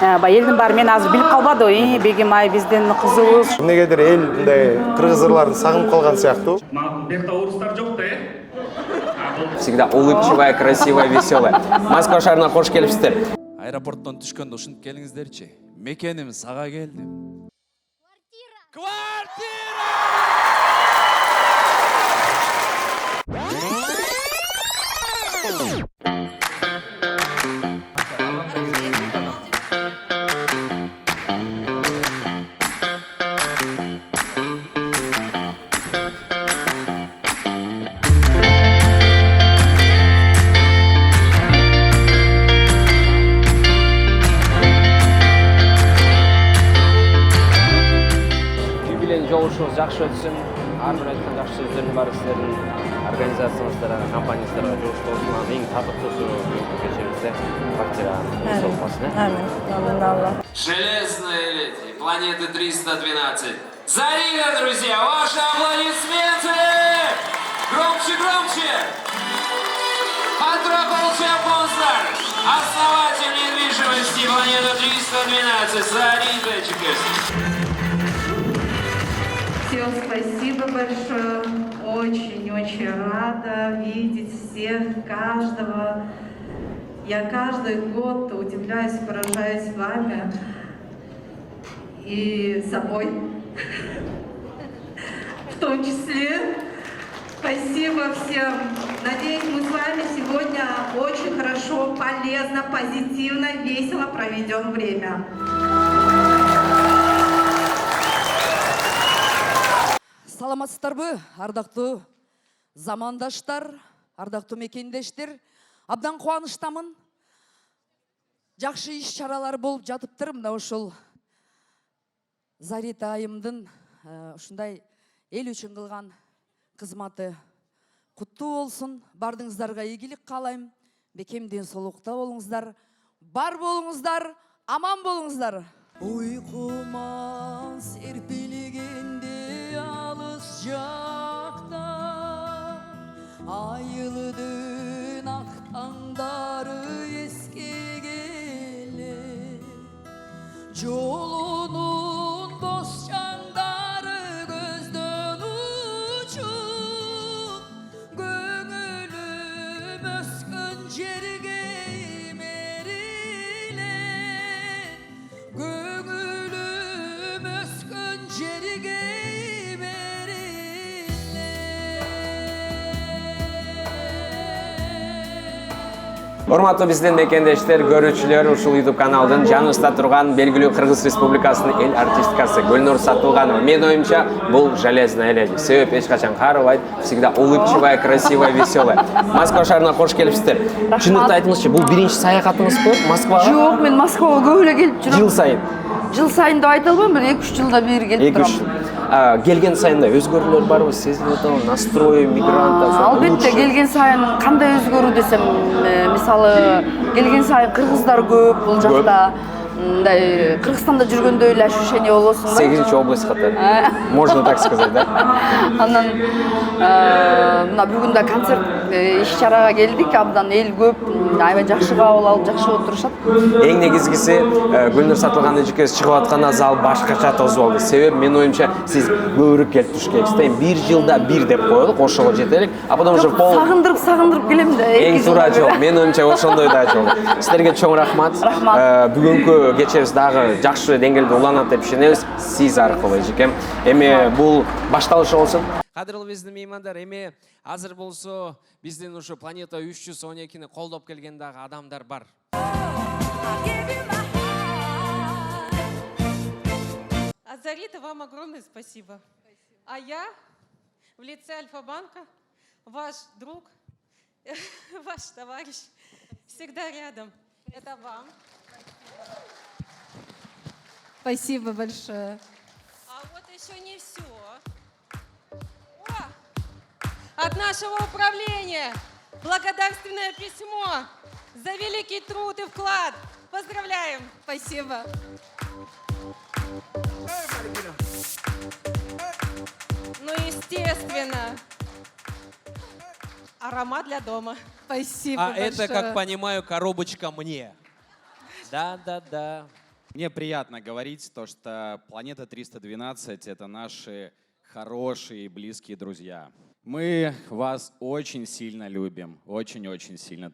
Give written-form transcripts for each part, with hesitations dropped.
Элдин баары мен азыр билип калбады, бегим ай биздин кызыбыз. Эмнегедир эл мындай кыргыз ырларын сагынып калган сыяктуу. Бuyerda орустар жок да, Всегда улыбчивая, красивая, веселая. Москва шаарына кош келипсиздер. Аэропорттон түшкөндө ушинтип келиңиздерчи. Мекеним сага келдим. Квартира! Жолушуңуз жакшы өтсүн. Ар бир айткан жакшы сөздөрдүн баары сиздердин организацияңыздарга, компанияңыздарга жугуштуу болсун. Анан эң татыктуусу бүгүнкү кечибизде квартира болсун. Амин, Алла. Железная леди, планеты 312. Зарина, друзья, ваши аплодисменты! Громче, громче! Антрополча Понстар, основатель недвижимости планеты 312, Зарина. Всем спасибо большое. Очень-очень рада видеть всех, каждого. Я каждый год удивляюсь, поражаюсь вами и собой в том числе. Спасибо всем. Надеюсь, мы с вами сегодня очень хорошо, полезно, позитивно, весело проведем время. Саламатсыздарбы, ардактуу замандаштар, ардактуу мекендештер. Абдан кубанычтамын. Жакшы иш-чаралар болуп жатыптыр. Мына ушул Зарита айымдын ушундай эл үчүн кылган кызматы куттуу болсун. Бардыңыздарга ийгилик каалайм. Бекем ден соолукта болуңуздар. Бар болуңуздар, аман болуңуздар. Уйкума серпилгенде алыс жакта айылдын ак таңдары эске келет. Жолунун боз чаңдары көздөн учуп, көңүлүм өскөн жерге мерилет. Көңүлүм өскөн жерге Урматтуу биздин мекендештер, көрүүчүлөр, ушул YouTube каналдын жаныбызда турган белгилүү Кыргыз Республикасынын эл артисткасы Гүлнур Сатылганова. Мен оюмча, бул железная леди. Себеп эч качан карыбайт, всегда улыбчивая, красивая, веселая. Москва шаарына кош келипсиздер. Чындыкты айтыңызчы, бул биринчи саякатыңызбы Москвага? Жок, мен Москвага көп эле келип жүрөм. Жыл сайын. Жыл сайын деп айта албайм, бир 2-3 жылда бир келип турам. Келген сайында өзгөрүүлөр барбы? Сезилип атабы? Настрой мигранттар. Албетте, келген сайын кандай өзгөрүү десем, мисалы, келген сайын кыргыздар көп бул жакта. Мындай Кыргызстанда жүргөндөй эле ощущение болосуң да. 8-чи область катары. Можно так сказать, да? Анан мына бүгүн да концерт иш-чарага келдик, абдан эл көп, аябай жакшы кабыл алып, жакшы отурушат. Эң негизгиси Гүлнур Сатылган эжекебиз чыгып атканда зал башкача тосуп алды. Себеби мен оюмча сиз көбүрөөк келип туруш керексиз. Бир жылда бир деп коелук, ошого жетелик. А потом уже пол сагындырып келем да. Эң туура жол. Мен оюмча ошондой да жол. Сиздерге чоң рахмат. Бүгүнкү кечебиз дагы жакшы деңгээлде уланат деп ишенебиз. Сиз аркылуу эжекем. Эми бул башталышы болсун. Кадырлуу биздин меймандар, эми азыр болсо биздин ушу планета 312-ни колдоп келген дагы адамдар бар. Зарита, вам огромное спасибо. А я в лице Альфа-банка, ваш друг, ваш товарищ, всегда рядом. Это вам. Спасибо большое. А вот еще не все. От нашего управления благодарственное письмо за великий труд и вклад. Поздравляем. Спасибо. Ну, естественно, аромат для дома. Спасибо большое. Это, как понимаю, коробочка мне. Да. Мне приятно говорить то, что Планета 312 — это наши хорошие и близкие друзья. Мы вас очень сильно любим, очень-очень сильно.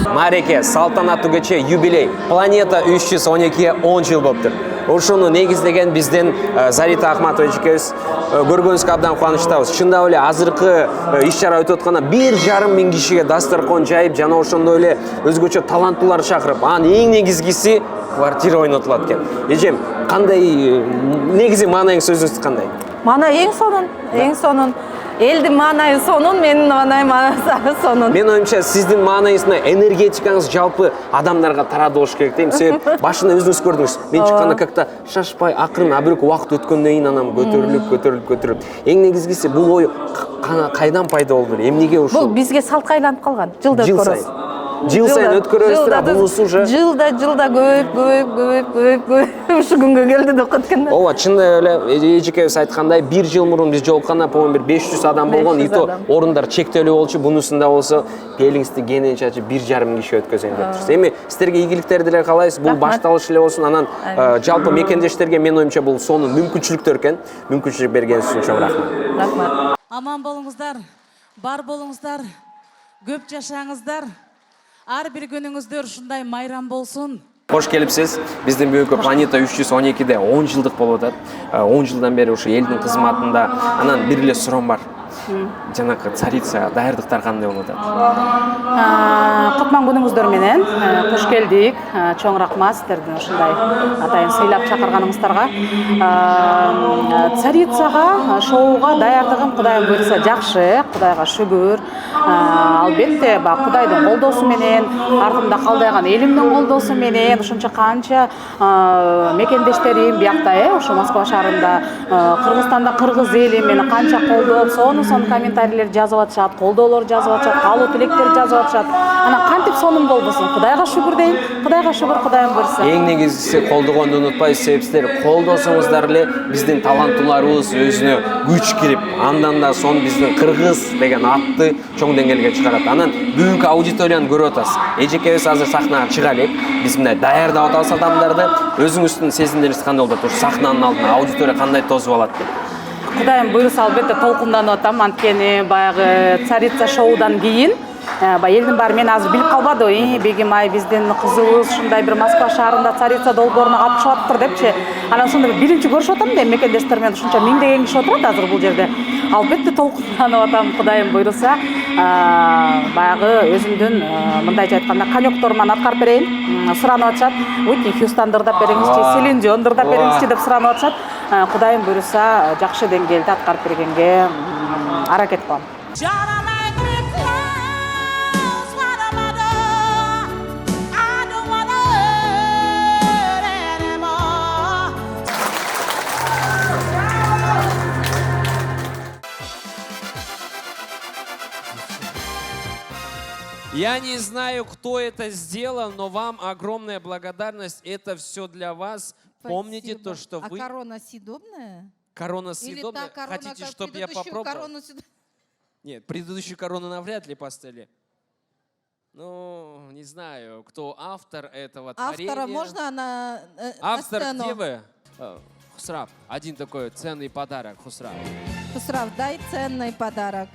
Мареке, салтанаттуу кече, юбилей. Планета 312-ге 10 жыл болуптур. Ошону негиздеген бизден Зарита Ахматова эжекебиз көргөнүбүзгө абдан кубанычтабыз. Чындап эле азыркы иш-чара өтүп атканда 1,5 миң кишиге дасторкон жайып, жана ошондой эле өзгөчө таланттууларды чакырып, анын эң негизгиси квартира ойнотулат экен. Эжем, кандай негизи маанайың сөзүңүз кандай? Маанай эң сонун. Элдин маанайы сонун, менин маанайым сонун. Мен оюмча сиздин маанайыңызда энергетикаңыз жалпы адамдарга тарады болуш керек дейм. Себеп башында өзүңүз көрдүңүз. Мен чыкканда как-то шашпай, акырын, а бирок убакыт өткөндөн кийин анан көтөрүлүп. Эң негизгиси бул ой кайдан пайда болду? Эмнеге ушул? Бул бизге салтка айланып калган. Жылда өткөрөбүз. Жыл сайын өткөрөбүз, бунусу уже жылда көбөйүп ушу күнгө келди деп кеткенде. Ооба, чындап эле эжекебиз айткандай, 1 жыл мурун биз жолукканда, по-моему, бир 500 адам болгон, и то орундар чектелүү болчу. Бунусунда болсо, келиңизди кенен чачып 1,5 миң киши өткөзөйүн деп турсуз. Эми сиздерге ийгиликтерди деле каалайбыз. Бул башталыш эле болсун. Анан жалпы мекендештерге мен оюмча бул сонун мүмкүнчүлүктөр экен. Мүмкүнчүлүк бергениңиз үчүн чоң рахмат. Рахмат. Аман болуңуздар, бар болуңуздар, көп жашаңыздар. Ар бир күнүңүздөр ушундай майрам болсун. Кош келипсиз. Биздин бүгүнкү Планета 312-де 10 жылдык болуп атат. 10 жылдан бери ушу элдин кызматында. Анан бир эле суроом бар. Жанакы царица даярдыктар кандай болуп атат? Кутман күнүңүздөр менен кош келдик. Чоң рахмат сиздердин ушундай атайын сыйлап чакырганыңыздарга. Царицага шоуга даярдыгым Кудайым буйрса жакшы, Кудайга шүгүр. Албетте, Кудайдын колдоосу менен, артымда калдайган элимдин колдоосу менен, ушунча канча мекендештерим биякта, ошо Москва шаарында, Кыргызстанда кыргыз эли мени канча колдоп, сону комментарийлер жазып атышат, колдоолор жазып атышат, каалоо тилектер жазып атышат. Анан кантип сонун болбосун? Кудайга шүгүр дейм. Кудайга шүгүр, Кудайым буйрса. Эң негизгиси колдогонду унутпайсыз, себеп сиздер колдосоңуздар эле биздин таланттууларыбыз өзүнө күч кирип, андан да сон биздин кыргыз деген атты чоң деңгээлге чыгарат. Анан бүгүнкү аудиторияны көрүп атасыз. Эжекебиз азыр сахнага чыга элек. Биз мындай даярдап атабыз адамдарды. Өзүңүздүн сезимдериңиз кандай болуп атат? Сахнанын алдында аудитория кандай тосуп алат? Кудайым буйрса албетте толкунданып атам, анткени баягы царица шоудан кийин элдин баары мени азыр билип калбады. Бегим ай, биздин кызыбыз ушундай бир Москва шаарында царица долбооруна катышып атыптыр депчи. Анан сонда биринчи көрүшүп атам да мекендештер менен ушунча миңдеген киши отурат азыр бул жерде. Албетте толкунданып атам, Кудайым буйрса. Баягы өзүмдүн мындайча айтканда конёкторуман аткарып берейин. Суранып атышат. Уитни Хьюстондор да бериңизчи, Селин Жондор да бериңизчи деп суранып атышат. Кудайым буйрса жакшы деңгээлде аткарып бергенге аракет кылам. Я не знаю, кто это сделал, но вам огромная благодарность. Это все для вас. Помните то, что вы... А корона съедобная? Корона съедобная? Или та корона, Хотите, как чтобы я попробовал? Корону Нет, предыдущую корону навряд ли поставили. Ну, не знаю, кто автор этого творения. Автора можно на Автор, сцену? где вы? Хусрав, один такой ценный подарок, Хусрав. Хусрав, дай ценный подарок.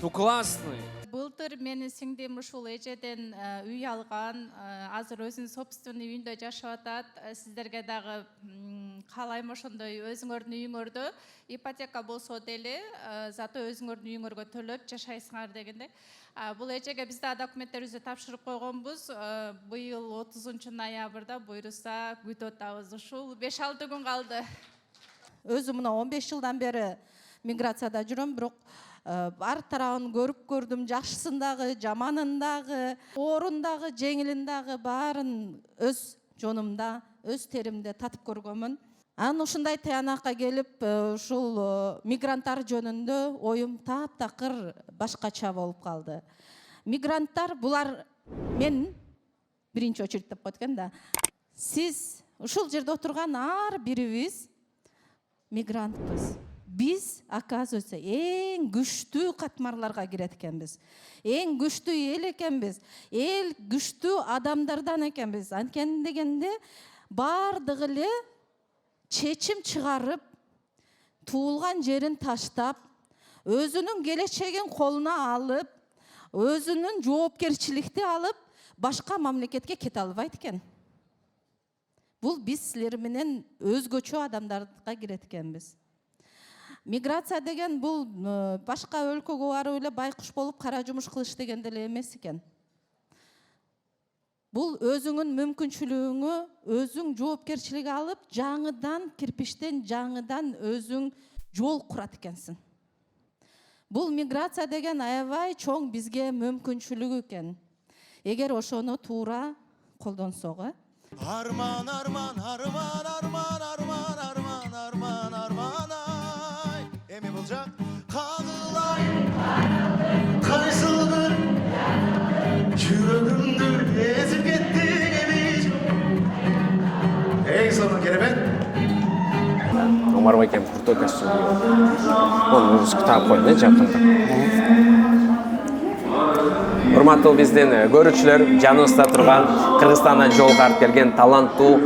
Ну, классный. Былтыр менин сиңдим ушул эжеден үй алган, азыр өзүнүн собственный үйүндө жашап атат. Сиздерге дагы каалайм ошондой өзүңөрдүн үйүңөрдө ипотека болсо деле, зато өзүңөрдүн үйүңөргө төлөп жашайсыңар дегенде. Бул эжеге биз да документтерибизди тапшырып койгонбуз. Быйыл 30-ноябрда буйруса күтүп атабыз. Ушул 5-6 күн калды. Өзүм мына 15 жылдан бери миграцияда жүрөм, бирок ар тарабын көрүп көрдүм, жакшысын дагы, жаманын дагы, оорун дагы, жеңилин дагы баарын өз жонумда, өз теримде татып көргөнмүн. Анан ушундай тыянакка келип, ушул мигранттар жөнүндө оюм таптакыр башкача болуп калды. Мигранттар булар мен биринчи очередь деп койт экен да. Сиз ушул жерде отурган ар бирибиз мигрантпыз. Биз оказывается эң күчтүү катмарларга кирет экенбиз. Эң күчтүү эл экенбиз. Эл күчтүү адамдардан экенбиз. Анткени дегенде бардыгы эле чечим чыгарып, туулган жерин таштап, өзүнүн келечегин колуна алып, өзүнүн жоопкерчиликти алып, башка мамлекетке кете албайт экен. Бул биз силер менен өзгөчө адамдарга кирет экенбиз. Миграция деген бул башка өлкөгө барып эле байкуш болуп кара жумуш кылыш деген деле эмес экен. Бул өзүңүн мүмкүнчүлүгүңө өзүң жоопкерчилик алып, жаңыдан кирпиштен жаңыдан өзүң жол курат экенсиң. Бул миграция деген аябай чоң бизге мүмкүнчүлүк экен. Эгер ошону туура колдонсок, Арман, арман, арман, арман, арман, арман, арман, арман, ай. Эми бул жак кагылай. Кайсыл бир жүрөгүмдү эзип кеттиң эми. Эй, сонун керемет. Омар байкем крутой костюм. Onu таап коеюн, жакында. Урматтуу биздин көрүүчүлөр, жаныбызда турган Кыргызстандан жол карт келген таланттуу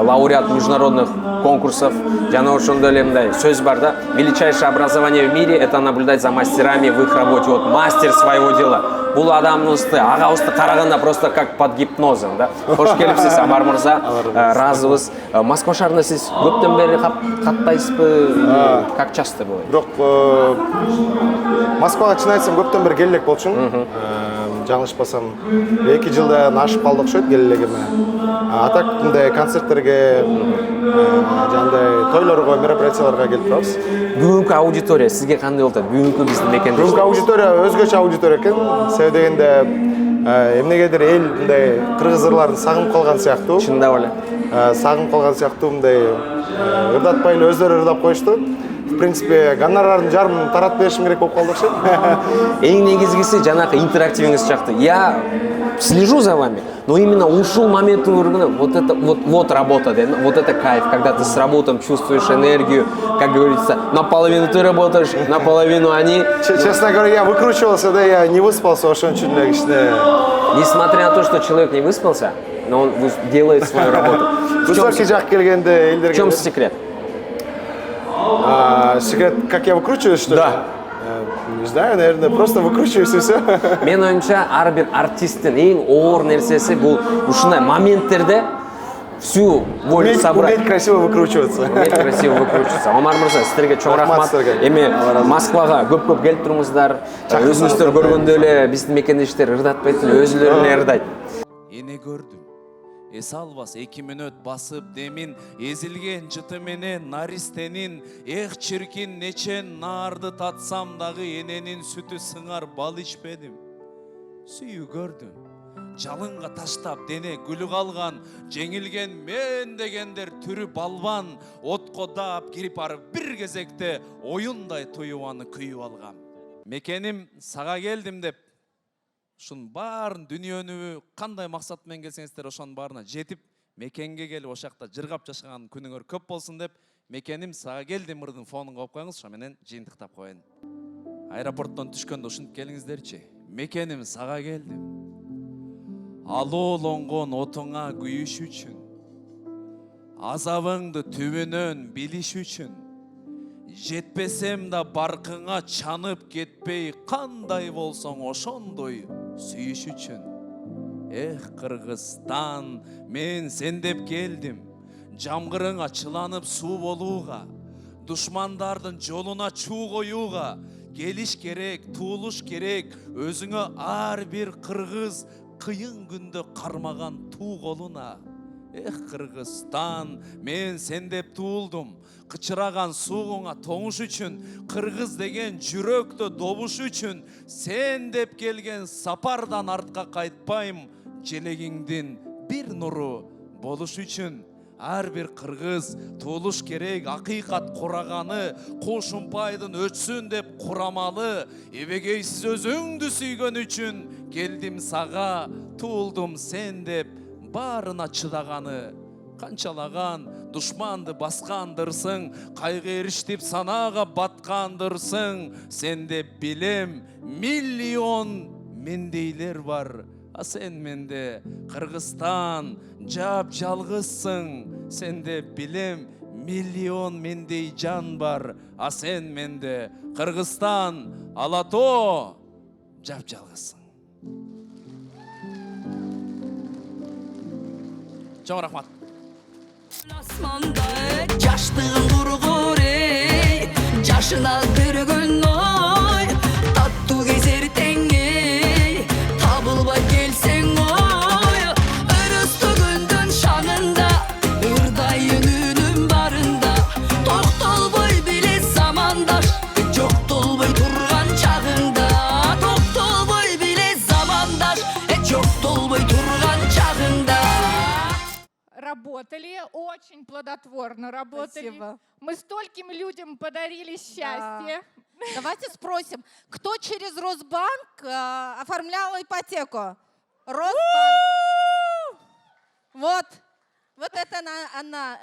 лауреат международных конкурсов. Жана ошондой эле мындай сөз бар да: величайшее образование в мире — это наблюдать за мастерами в их работе. Вот мастер своего дела. Бул адамыбызды, агабызды караганда просто как под гипнозом, да. Кош келипсиз, Амар мырза. Разыбыз. Москва шаарында сиз көптөн бери каттайсызбы? Как часто бывает? Бирок Москвага чын айтсам көптөн бери келе элек болчумун. Жаңылышпасам 2 жылдан ашып калды окшойт келе элегиме. А так мындай концерттерге, жандай тойлорго, мероприятияларга келип турабыз. Бүгүнкү аудитория сизге кандай болот? Бүгүнкү биздин мекенде. Бүгүнкү аудитория өзгөчө аудитория экен. Себеби дегенде эмнегедир эл мындай кыргыз ырларын сагынып калган сыяктуу. Чындап эле. Сагынып калган сыяктуу мындай ырдатпай эле өздөрү ырдап коюшту. В принципе, гонорардын жарымын таратып беришим керек болуп калды окшойт. Эң негизгиси жанагы интерактивиңиз чакты. Я слежу за вами, но именно ушул момент вот работа, вот это кайф, когда ты с работом чувствуешь энергию, как говорится, наполовину ты работаешь, наполовину они. Честно говоря, я выкручивался, да, я не выспался, ошон үчүн эле кичине. Несмотря на то, что человек не выспался, но он делает свою работу. Высокий жак келгенде элдерге. В чем секрет? Секрет, как я выкручиваюсь, что ли? Да. Не знаю, наверное, просто выкручиваюсь и все. Мен оюмча, ар бир артисттин эң оор нерсеси бул ушундай моменттерде всю волю собрать. Уметь красиво выкручиваться. Уметь красиво выкручиваться. Омар мырза, сиздерге чоң рахмат. Эми Москвага көп келип туруңуздар. Өзүңүздөр көргөндөй эле биздин мекендештер ырдатпайт эле, өзүлөрү эле ырдайт. Эне көрдүм. Эс албас 2 мүнөт басып демин, эзилген жыты менен наристенин, эх чиркин нечен нарды татсам дагы эненин сүтү сыңар бал ичпедим. Сүйүү көрдүм. Жалынга таштап дене гүлү калган, жеңилген мен дегендер түрү балбан, отко даап кирип барып бир кезекте оюндай туюваны күйүп алгам. Мекеним сага келдим деп ушун баарын дүнүйөнү кандай максат менен келсеңиздер ошонун баарына жетип, мекенге келип ошакта жыргап жашаган күнүңөр көп болсун деп, мекеним сага келдим ырдын фонун коюп коюңуз, ошо менен жыйынтыктап коеюн. Аэропорттон түшкөндө ушинтип келиңиздерчи. Мекеним сага келдим. Алоолонгон отуңа күйүш үчүн, азабыңды түбүнөн билиш үчүн, жетпесем да баркыңа чанып кетпей, кандай болсоң ошондой сүйүш үчүн. Эх, Кыргызстан, мен сен деп келдим, жамгырыңа чыланып суу болууга, душмандардын жолуна чуу коюуга. Келиш керек, туулуш керек, өзүңө ар бир кыргыз кыйын күндө кармаган туу колуна. Эх, Кыргызстан, мен сен деп туулдум, кычыраган сууңа тоңуш үчүн, кыргыз деген жүрөктө добуш үчүн, сен деп келген сапардан артка кайтпайм, желегиңдин бир нуру болуш үчүн. Ар бир кыргыз туулуш керек, акыйкат кураганы, кошумпайдын өчсүн деп курамалы. Эбегейсиз өзүңдү сүйгөн үчүн, келдим сага, туулдум сен деп баарына чыдаганы. Канчалаган душманды басқандырсың, қайғы ериштеп санаға батқандырсың. Сенде білем миллион мендейлер бар, а сен менде Қырғызстан жап жалғызсың. Сенде білем миллион мендей жан бар, а сен менде Қырғызстан Алато жап жалғызсың. Çok rahmat. Asmanda yaştığın vurgur ey, yaşına bir gün oy, tatlı gezer tenge, tabılba gelsen oy, örüstü gündün şanında, ırdayın ünüm barında, toktol boy bile zamandaş, çok dol boy durgan çağında, toktol boy bile zamandaş, çok dol boy durgan çağında. Работали, очень плодотворно работали. Спасибо. Мы стольким людям подарили счастье. Давайте спросим, кто через Росбанк оформлял ипотеку? Росбанк. Вот это она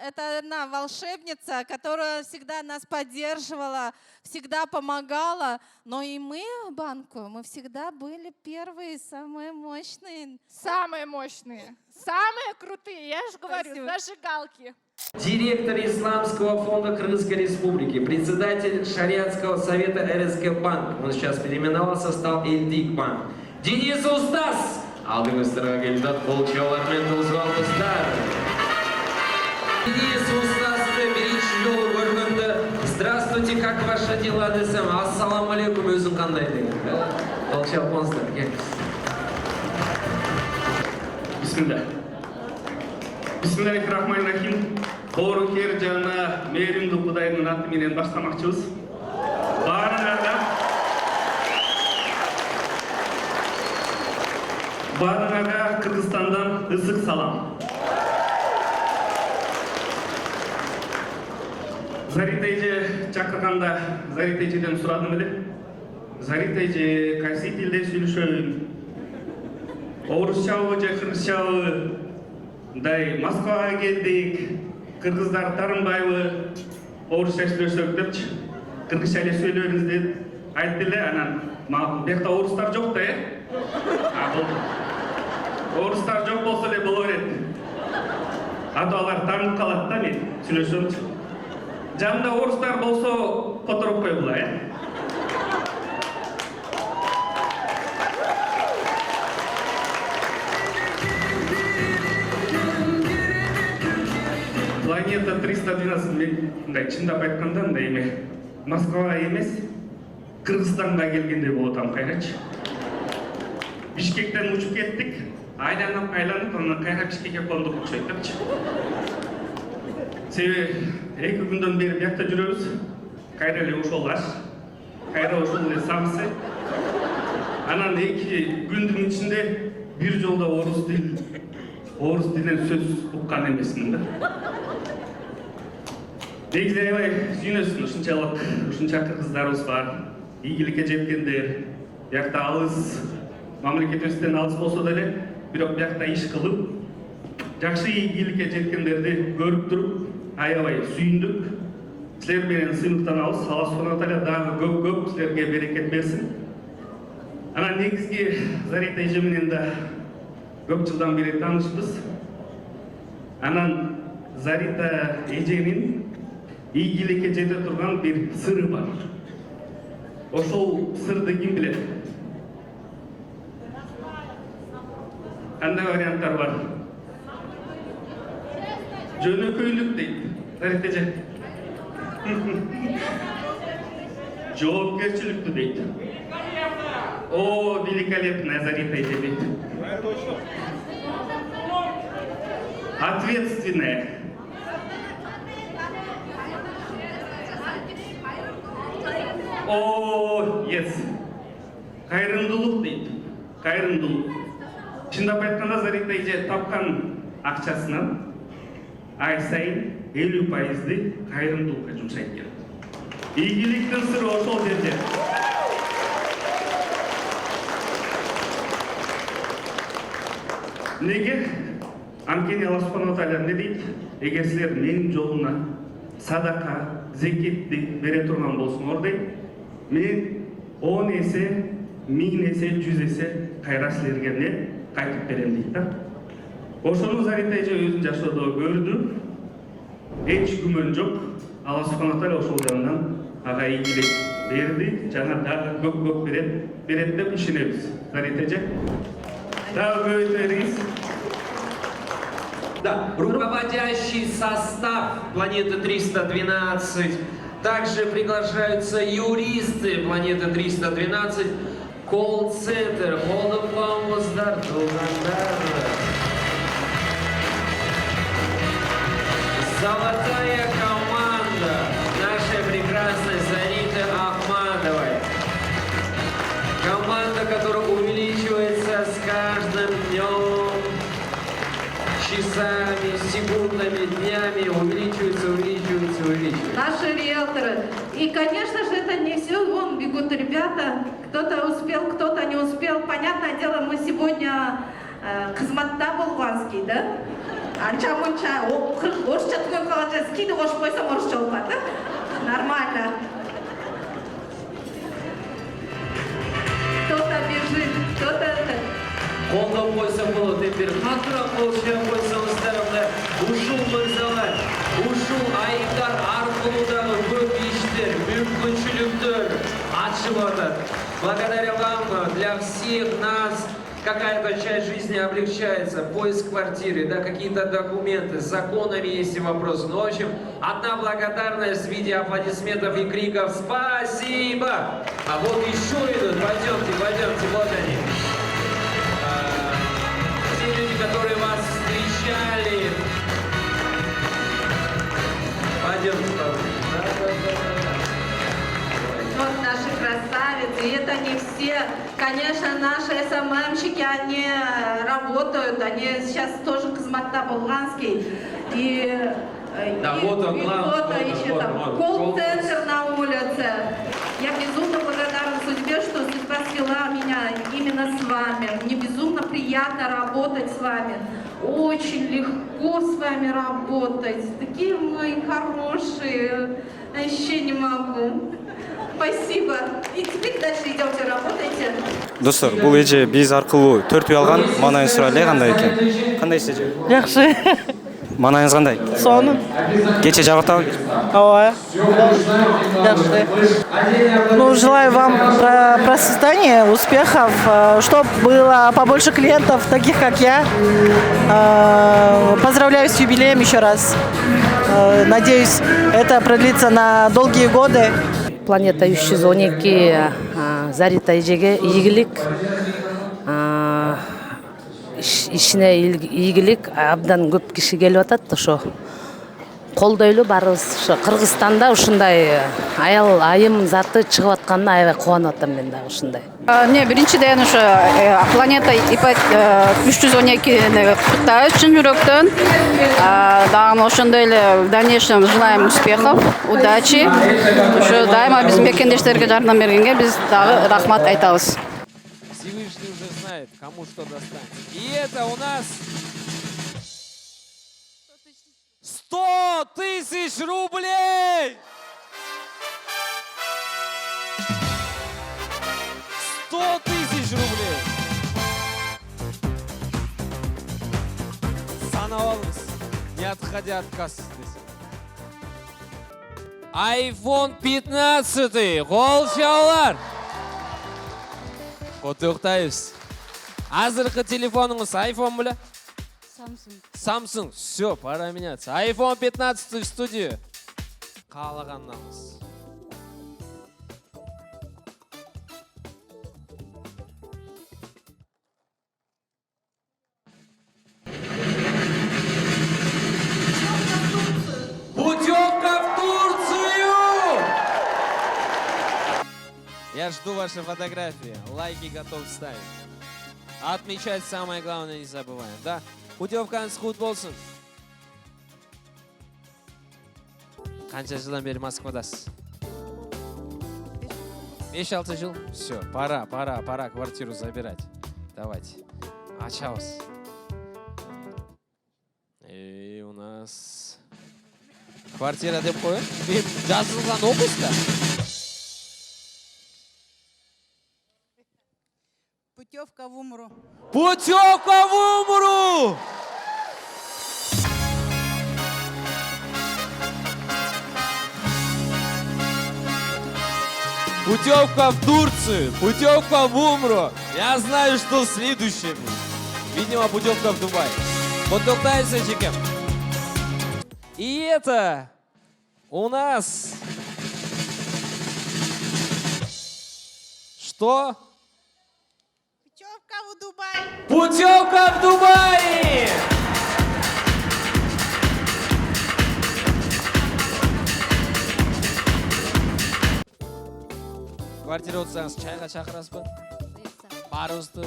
волшебница, которая всегда нас поддерживала, всегда помогала. Но и мы банку, мы всегда были первые, самые мощные. Самые мощные, самые крутые, я же говорю, Спасибо. зажигалки. Директор Исламского фонда Кыргызской Республики, председатель Шариатского совета РСК Банк, он сейчас переименовался, стал Элдик Банк. Денис Устас! Алдыңыздарға келдік, бұл чаулармен тұлғалыңыздар. Денис Устасты бірінші жолы көргенді. Здравствуйте, как ваши дела десем? Ассаламу алейкум, өзің қандай деген. Бұл чаупоныздар, кел. Бисмилlah. Бисмиллахиррахманиррахим. Қорыкер жана мейірімді Құдайдың аты менен баштамакчыбыз. Барыңарға Кыргызстандан ысык салам. Зарита эже чакырганда Зарита эжеден сурадым эле. Зарита эже кайсы тилде сүйлөшөйүн? Орусчабы же кыргызчабы? Мындай Москвага келдик. Кыргыздар тарынбайбы? Орусча сүйлөшөк депчи. Кыргызча эле сүйлөңүз деп айтты эле. Анан бuyakta орустар жок да, болду. Орустар жок болсо эле боло берет. Ата алар таңып калат да, мен сүйлөшөмчү. Жанымда орустар болсо которуп койгула, Планета 312 мен мындай чындап айтканда мындай эме Москвага эмес, Кыргызстанга келгендей болот ам кайрачы. Бишкектен учуп кеттик, айланып, анан кайра Бишкекке кондук окшойт депчи. Себеби 2 күндөн бери биякта жүрөбүз. Кайра эле ошол аш, кайра ошол эле самсы. Анан 2 күндүн ичинде бир жолдо орус тилинен сөз уккан эмесмин да. Негизи аябай сүйүнөсүн, ушунча кыргыздарыбыз бар, ийгиликке жеткендер, биякта алыс, мамлекетибизден алыс болсо деле, бирок биякта иш кылып, жакшы ийгиликке жеткендерди көрүп туруп, аябай сүйүндүк. Силер менен сыймыктанабыз. Алла субхана тааля дагы көп силерге берекет берсин. Анан негизги Зарита эже менен да көп жылдан бери таанышпыз. Анан Зарита эженин ийгиликке жете турган бир сыры бар. Ошол сырды ким билет? Кандай варианттар бар? Жөнөкөйлүк дейт. Зарита эже. Жоопкерчиликтүү дейт. О, великолепная Зарита эже дейт. Ответственная. О, yes. Кайрымдуулук дейт. Кайрымдуулук. Чындап айтканда Зарита эже тапкан акчасынан ай сайын 50% кайрымдуулукка жумшайт экен. Ийгиликтин сыры ошол жерде. Неге? Анткени Алла субхана тааля эмне дейт? Эгер силер менин жолуна садака, зекетти бере турган болсоңор дейт, мен 10 эсе, 1000 эсе, 100 эсе кайра силерге эмне кайтып берем дейт да. Ошону Зарита эже өзүнүн жашоодо көрдү. Эч күмөн жок. Алла субхана тааля ошол жагынан ага ийгилик берди. Жана дагы көп берет деп ишенебиз. Зарита эже. Дагы көбөйтө бериңиз. Да, руководящий состав планеты 312. Также приглашаются юристы планеты 312. Колл-центр. Золотая команда нашей прекрасной Зариты Ахмадовой. Команда, которая увеличивается с каждым днем, часами, секундами, днями, увеличивается. Наши риэлторы. И, конечно же, это не все. Вон бегут ребята. Кто-то успел, кто-то не успел. Понятное дело, мы сегодня кызматта болғанский, да? Анча-мунча, орысша түген қалача, скиді қошып қойсам орысша болған, да? Нормально. Кто-то бежит, кто-то... Қолдап қойса болады, теперь қатырақ қолшап қойсаңыздар, ушул мырзалар, ушул айдар арқылудағы көп иштер, мүмкіншіліктер ашып атат. Благодаря вам для всех нас какая-то часть жизни облегчается, поиск квартиры, да, какие-то документы, с законами есть и вопросы. Ну, в общем, одна благодарность в виде аплодисментов и криков «Спасибо!». А вот еще идут, пойдемте, вот они. Те люди, которые вас встречали. Пойдемте, Вот наши красавицы, и это не все. Конечно, наши СММщики, они работают, они сейчас тоже кызматта болганский. Да, вот он, кто-то еще там, колл-центр на улице. Я безумно благодарна судьбе, что судьба свела меня именно с вами. Мне безумно приятно работать с вами. Очень легко с вами работать. Такие мои хорошие. Вообще не могу. Спасибо. И теперь дальше идемте, работайте. Достар, бул эже биз аркылуу 4 үй алган. Манайын сурайлы кандай экен? Кандай эже? Жакшы. Манайыңыз кандай? Сонун. Кече жабыртабы? Ооба. Жакшы. Ну, желаю вам процветания, успехов, чтобы было побольше клиентов, таких как я. Поздравляю с юбилеем еще раз. Надеюсь, это продлится на долгие годы. Планета 312 Зарита эжеге ийгилик, ишине ийгилик, абдан көп киши келип атат, ошо колдойлу барыбыз. Ошо Кыргызстанда ушундай аял айым заты чыгып атканына аябай кубанып атам мен дагы ушундай. Эмне биринчиден ошо Планета 312-ни куттайбыз чын жүрөктөн. Дагы ошондой эле в дальнейшем желаем успехов, удачи. Ошо дайыма биздин мекендештерге жардам бергенге биз дагы рахмат айтабыз. Всевышний уже знает, кому что достанется. И это у нас 100 тысяч рублей! 100 тысяч рублей! Санап алыңыз, не отходя от кассы. iPhone 15, қол шаулар! Құттықтаймыз. Азыркы телефоныңыз iPhone беле? Samsung. Все, пора меняться. iPhone 15 в студию. Каалаганыңыз. Путевка в Турцию! Я жду ваши фотографии. Лайки готов ставить. Отмечать самое главное не забываем, да? Путевкаңыз құтты болсын. Қанша жылдан бері Москвадасыз? 5-6 жыл? Все, пора квартиру забирать. Давайте. Ачабыз. Аз квартира деп қояйын. Мен жазылған оқыз да. Путевка в умру. Путевка в умру! Путевка в Турцию, путевка в Умру. Я знаю, что следующее будет. Видимо, путевка в Дубай. Подтолкнайся, Чикем. И это у нас... Что? Путевка в Дубай. Путевка в Дубай! Квартира отырсаңыз чайға шақырасыз ба? Барыңызды.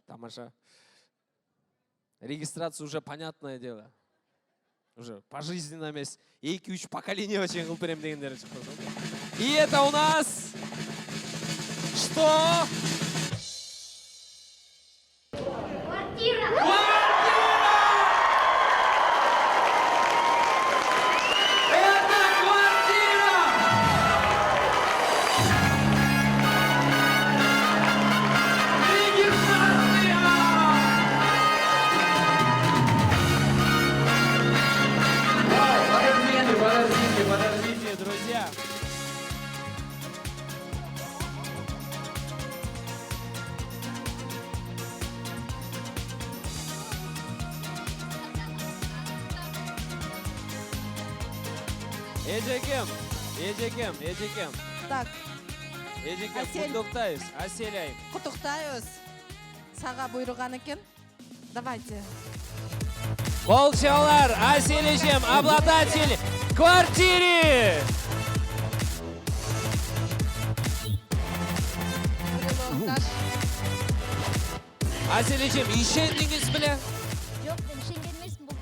Тамаша. Регистрация уже понятное дело. Уже пожизненно емес. 2-3 поколения вообще қылып берем дегендер шықты. И это у нас... Что? Подождите, друзья. Ежекем. Так. Ежекем, Асель. құттықтайыз. Аселяйым. Құттықтайыз. Саға бұйырған екен. Давайте. Волчалар, Асележем, обладатель квартиры! Асележем, işendiniz bile? Жоқ, мен ішенген емеспін, бұл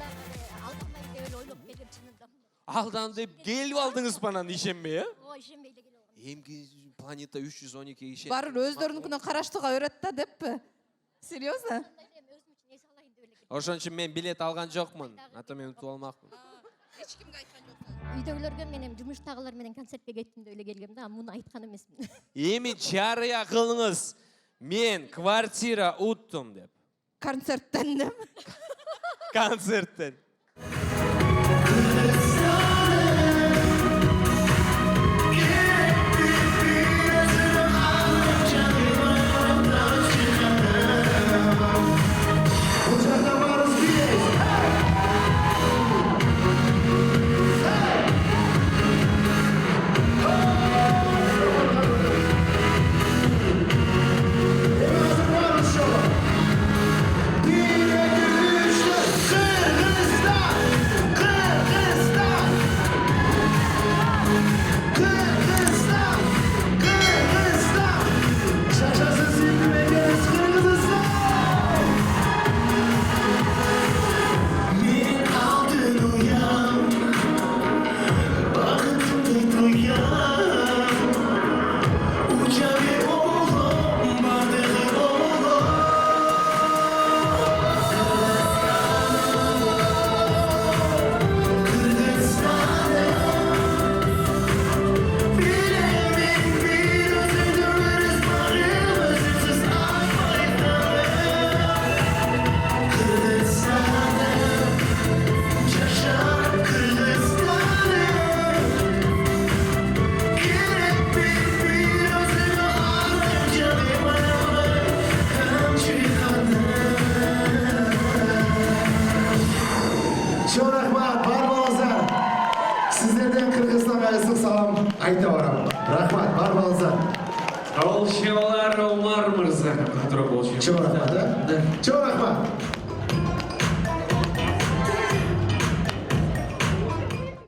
алдырмайын деп ойлап келгем шынында. Алдан деп келіп алдыңыз банан işenmeye? Ой, ішенбей де келіп алғам. Емки планета 312 işen. Бар өздерінікіне қараштыға үйретті деп пе? Серьезно? Ошон үчүн мен билет алган жокмун. Ата мен утуп алмакмын. Ешкімге айтқан жоқсың. Үйдөгүлөргө менен жумуштагылар менен концертке кеттим деп эле келгем да, муну айткан эмесмин. Эми жарыя кылыңыз. Мен квартира уттум деп. Концерттен деп. Концерттен. Айта барам. Рахмат, бар болыңыздар. Волчалар Омар мырза. Чо рахмат, да? Чо рахмат.